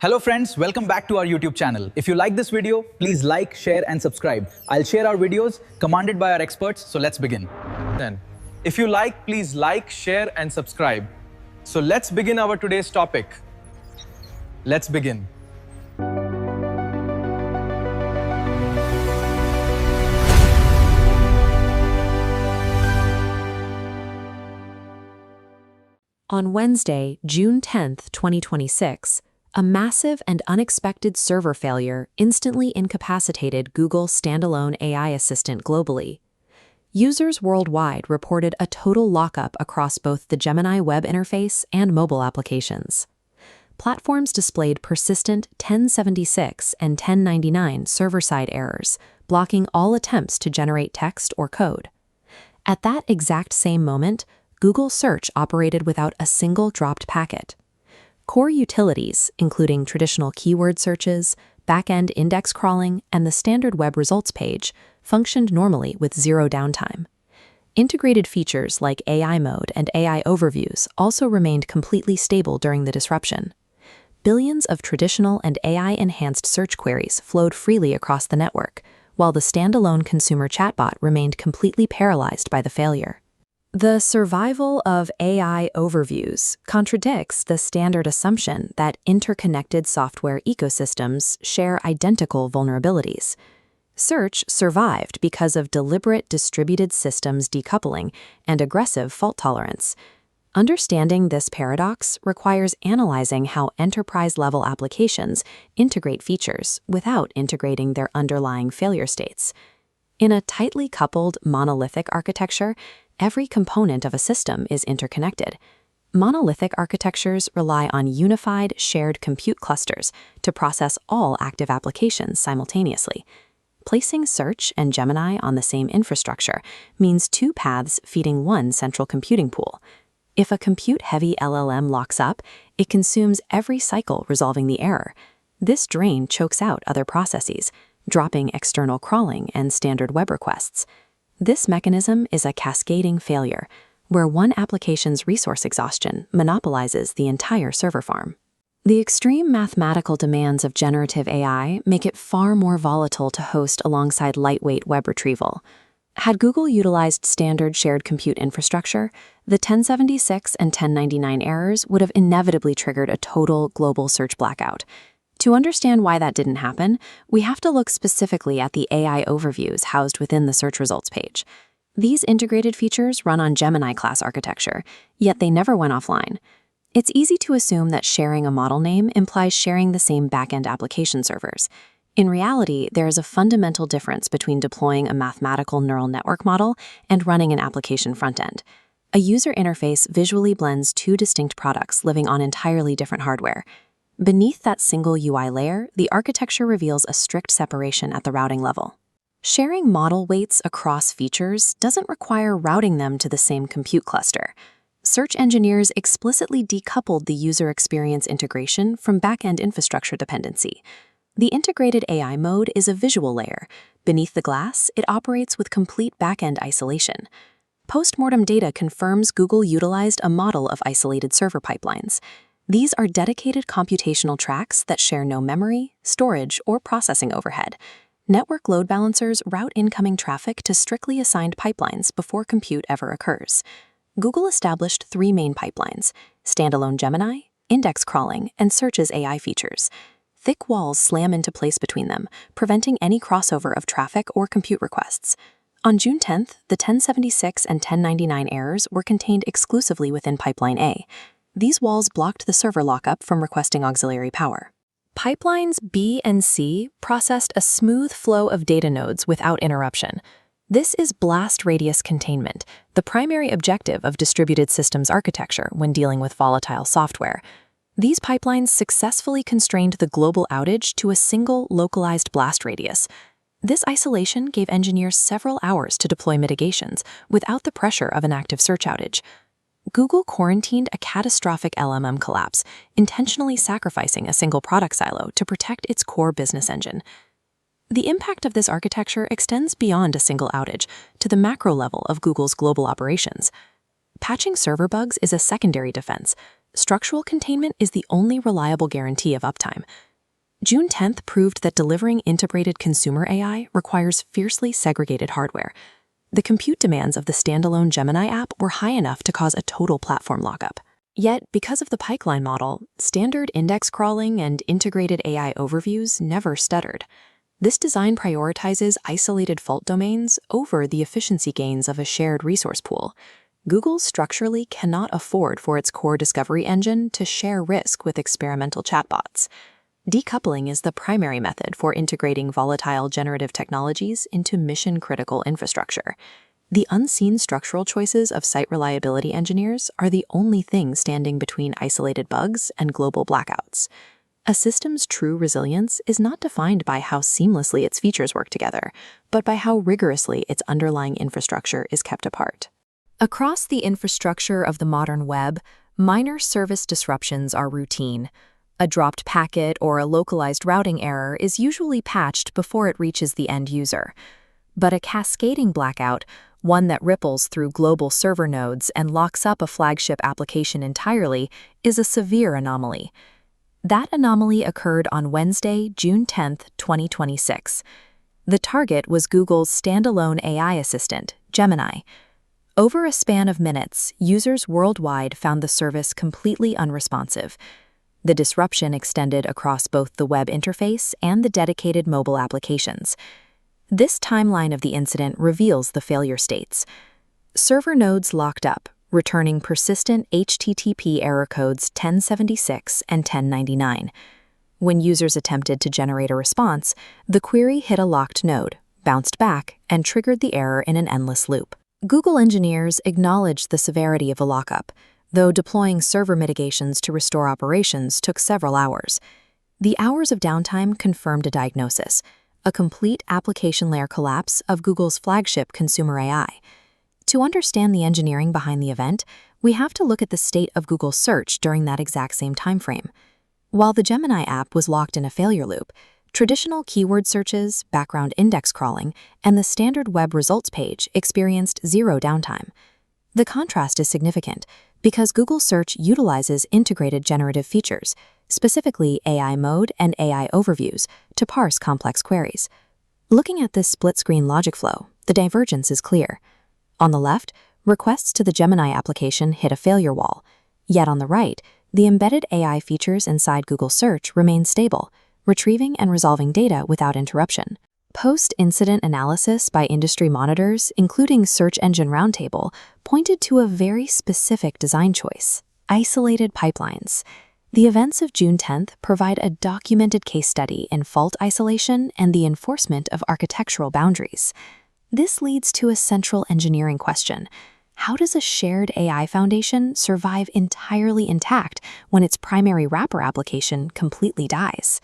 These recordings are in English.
Hello friends, welcome back to our YouTube channel. If you like this video, please like, share and subscribe. I'll share our videos commanded by our experts, so let's begin. If you like, please like, share and subscribe. So let's begin our today's topic. Let's begin. On Wednesday, June 10th, 2026, a massive and unexpected server failure instantly incapacitated Google's standalone AI assistant globally. Users worldwide reported a total lockup across both the Gemini web interface and mobile applications. Platforms displayed persistent 1076 and 1099 server-side errors, blocking all attempts to generate text or code. At that exact same moment, Google Search operated without a single dropped packet. Core utilities, including traditional keyword searches, back-end index crawling, and the standard web results page, functioned normally with zero downtime. Integrated features like AI mode and AI overviews also remained completely stable during the disruption. Billions of traditional and AI-enhanced search queries flowed freely across the network, while the standalone consumer chatbot remained completely paralyzed by the failure. The survival of AI overviews contradicts the standard assumption that interconnected software ecosystems share identical vulnerabilities. Search survived because of deliberate distributed systems decoupling and aggressive fault tolerance. Understanding this paradox requires analyzing how enterprise-level applications integrate features without integrating their underlying failure states. In a tightly coupled monolithic architecture, every component of a system is interconnected. Monolithic architectures rely on unified, shared compute clusters to process all active applications simultaneously. Placing Search and Gemini on the same infrastructure means two paths feeding one central computing pool. If a compute-heavy LLM locks up, it consumes every cycle resolving the error. This drain chokes out other processes, dropping external crawling and standard web requests. This mechanism is a cascading failure, where one application's resource exhaustion monopolizes the entire server farm. The extreme mathematical demands of generative AI make it far more volatile to host alongside lightweight web retrieval. Had Google utilized standard shared compute infrastructure, the 1076 and 1099 errors would have inevitably triggered a total global search blackout. To understand why that didn't happen, we have to look specifically at the AI overviews housed within the search results page. These integrated features run on Gemini-class architecture, yet they never went offline. It's easy to assume that sharing a model name implies sharing the same back-end application servers. In reality, there is a fundamental difference between deploying a mathematical neural network model and running an application front-end. A user interface visually blends two distinct products living on entirely different hardware. Beneath that single UI layer, the architecture reveals a strict separation at the routing level. Sharing model weights across features doesn't require routing them to the same compute cluster. Search engineers explicitly decoupled the user experience integration from back-end infrastructure dependency. The integrated AI mode is a visual layer. Beneath the glass, it operates with complete back-end isolation. Post-mortem data confirms Google utilized a model of isolated server pipelines. These are dedicated computational tracks that share no memory, storage, or processing overhead. Network load balancers route incoming traffic to strictly assigned pipelines before compute ever occurs. Google established three main pipelines: standalone Gemini, index crawling, and Search's AI features. Thick walls slam into place between them, preventing any crossover of traffic or compute requests. On June 10th, the 1076 and 1099 errors were contained exclusively within Pipeline A. These walls blocked the server lockup from requesting auxiliary power. Pipelines B and C processed a smooth flow of data nodes without interruption. This is blast radius containment, the primary objective of distributed systems architecture when dealing with volatile software. These pipelines successfully constrained the global outage to a single localized blast radius. This isolation gave engineers several hours to deploy mitigations without the pressure of an active search outage. Google quarantined a catastrophic LLM collapse, intentionally sacrificing a single product silo to protect its core business engine. The impact of this architecture extends beyond a single outage to the macro level of Google's global operations. Patching server bugs is a secondary defense. structural containment is the only reliable guarantee of uptime. June 10th proved that delivering integrated consumer AI requires fiercely segregated hardware. The compute demands of the standalone Gemini app were high enough to cause a total platform lockup. Yet, because of the pipeline model, standard index crawling and integrated AI overviews never stuttered. This design prioritizes isolated fault domains over the efficiency gains of a shared resource pool. Google structurally cannot afford for its core discovery engine to share risk with experimental chatbots. Decoupling is the primary method for integrating volatile generative technologies into mission-critical infrastructure. The unseen structural choices of site reliability engineers are the only thing standing between isolated bugs and global blackouts. A system's true resilience is not defined by how seamlessly its features work together, but by how rigorously its underlying infrastructure is kept apart. Across the infrastructure of the modern web, minor service disruptions are routine. A dropped packet or a localized routing error is usually patched before it reaches the end user. But a cascading blackout, one that ripples through global server nodes and locks up a flagship application entirely, is a severe anomaly. That anomaly occurred on Wednesday, June 10, 2026. The target was Google's standalone AI assistant, Gemini. Over a span of minutes, users worldwide found the service completely unresponsive. The disruption extended across both the web interface and the dedicated mobile applications. This timeline of the incident reveals the failure states. Server nodes locked up, returning persistent HTTP error codes 1076 and 1099. When users attempted to generate a response, the query hit a locked node, bounced back, and triggered the error in an endless loop. Google engineers acknowledged the severity of the lockup, though deploying server mitigations to restore operations took several hours. The hours of downtime confirmed a diagnosis: a complete application layer collapse of Google's flagship consumer AI. To understand the engineering behind the event, we have to look at the state of Google search during that exact same timeframe. While the Gemini app was locked in a failure loop, traditional keyword searches, background index crawling, and the standard web results page experienced zero downtime. The contrast is significant because Google Search utilizes integrated generative features, specifically AI mode and AI overviews, to parse complex queries. Looking at this split-screen logic flow, the divergence is clear. On the left, requests to the Gemini application hit a failure wall. Yet on the right, the embedded AI features inside Google Search remain stable, retrieving and resolving data without interruption. Post-incident analysis by industry monitors, including Search Engine Roundtable, pointed to a very specific design choice: isolated pipelines. The events of June 10th provide a documented case study in fault isolation and the enforcement of architectural boundaries. This leads to a central engineering question: how does a shared AI foundation survive entirely intact when its primary wrapper application completely dies?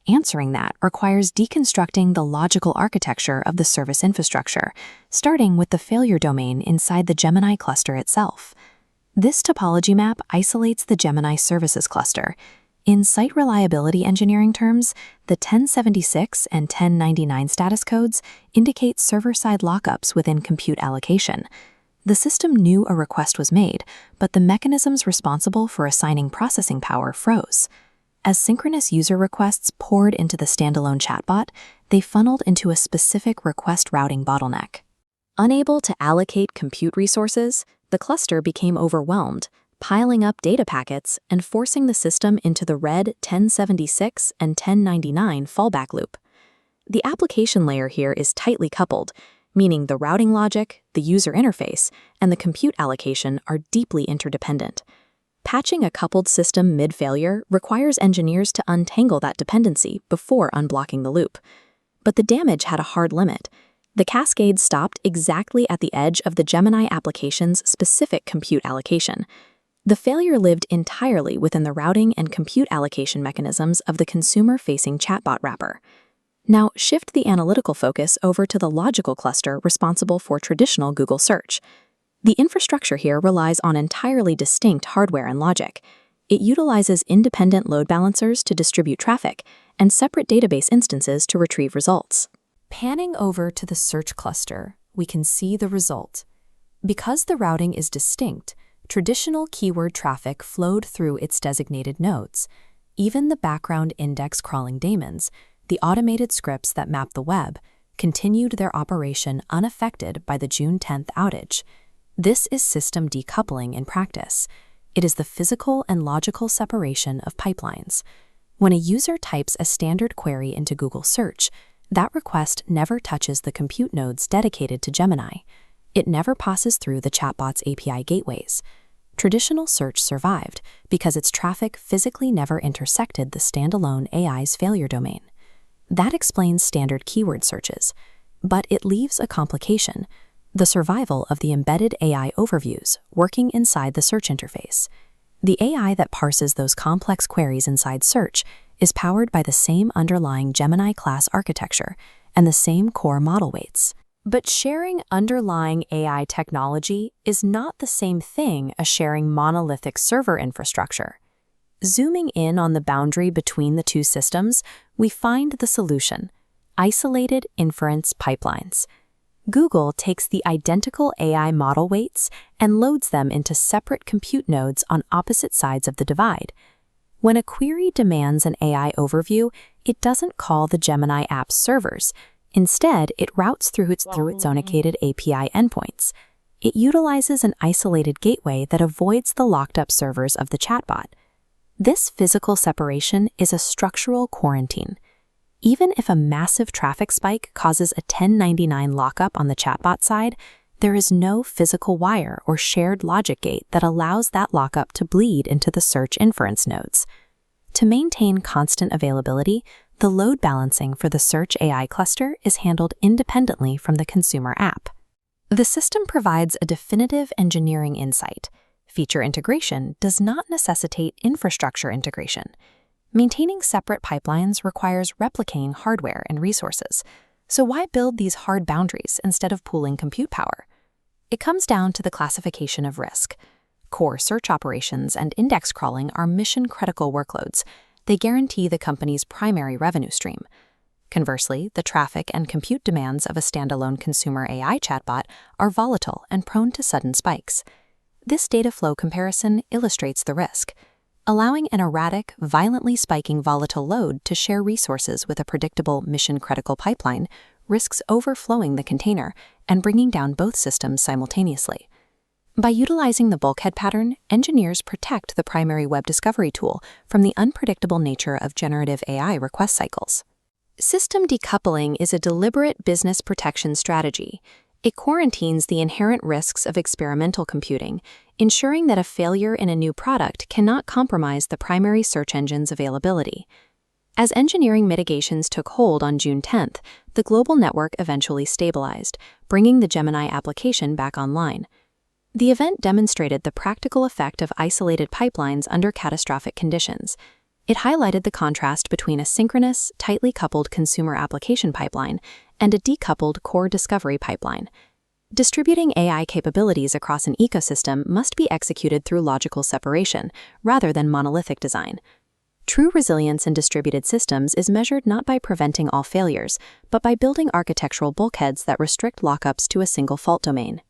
Answering that requires deconstructing the logical architecture of the service infrastructure, starting with the failure domain inside the Gemini cluster itself. This topology map isolates the Gemini services cluster. In site reliability engineering terms, the 1076 and 1099 status codes indicate server-side lockups within compute allocation. The system knew a request was made, but the mechanisms responsible for assigning processing power froze. As synchronous user requests poured into the standalone chatbot, they funneled into a specific request routing bottleneck. Unable to allocate compute resources, the cluster became overwhelmed, piling up data packets and forcing the system into the red 1076 and 1099 fallback loop. The application layer here is tightly coupled, meaning the routing logic, the user interface, and the compute allocation are deeply interdependent. Patching a coupled system mid-failure requires engineers to untangle that dependency before unblocking the loop. But the damage had a hard limit. The cascade stopped exactly at the edge of the Gemini application's specific compute allocation. The failure lived entirely within the routing and compute allocation mechanisms of the consumer-facing chatbot wrapper. Now shift the analytical focus over to the logical cluster responsible for traditional Google search. The infrastructure here relies on entirely distinct hardware and logic. It utilizes independent load balancers to distribute traffic and separate database instances to retrieve results. Panning over to the search cluster, we can see the result. Because the routing is distinct, traditional keyword traffic flowed through its designated nodes. Even the background index crawling daemons, the automated scripts that map the web, continued their operation unaffected by the June 10th outage. This is system decoupling in practice. It is the physical and logical separation of pipelines. When a user types a standard query into Google Search, that request never touches the compute nodes dedicated to Gemini. It never passes through the chatbot's API gateways. Traditional search survived because its traffic physically never intersected the standalone AI's failure domain. That explains standard keyword searches, but it leaves a complication: the survival of the embedded AI overviews working inside the search interface. The AI that parses those complex queries inside search is powered by the same underlying Gemini class architecture and the same core model weights. But sharing underlying AI technology is not the same thing as sharing monolithic server infrastructure. Zooming in on the boundary between the two systems, we find the solution: isolated inference pipelines. Google takes the identical AI model weights and loads them into separate compute nodes on opposite sides of the divide. When a query demands an AI overview, it doesn't call the Gemini app's servers. Instead, it routes through its zonicated API endpoints. It utilizes an isolated gateway that avoids the locked-up servers of the chatbot. This physical separation is a structural quarantine. Even if a massive traffic spike causes a 1099 lockup on the chatbot side, there is no physical wire or shared logic gate that allows that lockup to bleed into the search inference nodes. To maintain constant availability, the load balancing for the search AI cluster is handled independently from the consumer app. The system provides a definitive engineering insight. Feature integration does not necessitate infrastructure integration. Maintaining separate pipelines requires replicating hardware and resources. So why build these hard boundaries instead of pooling compute power? It comes down to the classification of risk. Core search operations and index crawling are mission-critical workloads. They guarantee the company's primary revenue stream. Conversely, the traffic and compute demands of a standalone consumer AI chatbot are volatile and prone to sudden spikes. This data flow comparison illustrates the risk. Allowing an erratic, violently spiking volatile load to share resources with a predictable mission-critical pipeline risks overflowing the container and bringing down both systems simultaneously. By utilizing the bulkhead pattern, engineers protect the primary web discovery tool from the unpredictable nature of generative AI request cycles. System decoupling is a deliberate business protection strategy. It quarantines the inherent risks of experimental computing, ensuring that a failure in a new product cannot compromise the primary search engine's availability. As engineering mitigations took hold on June 10th, the global network eventually stabilized, bringing the Gemini application back online. The event demonstrated the practical effect of isolated pipelines under catastrophic conditions. It highlighted the contrast between a synchronous, tightly coupled consumer application pipeline and a decoupled core discovery pipeline. Distributing AI capabilities across an ecosystem must be executed through logical separation, rather than monolithic design. True resilience in distributed systems is measured not by preventing all failures, but by building architectural bulkheads that restrict lockups to a single fault domain.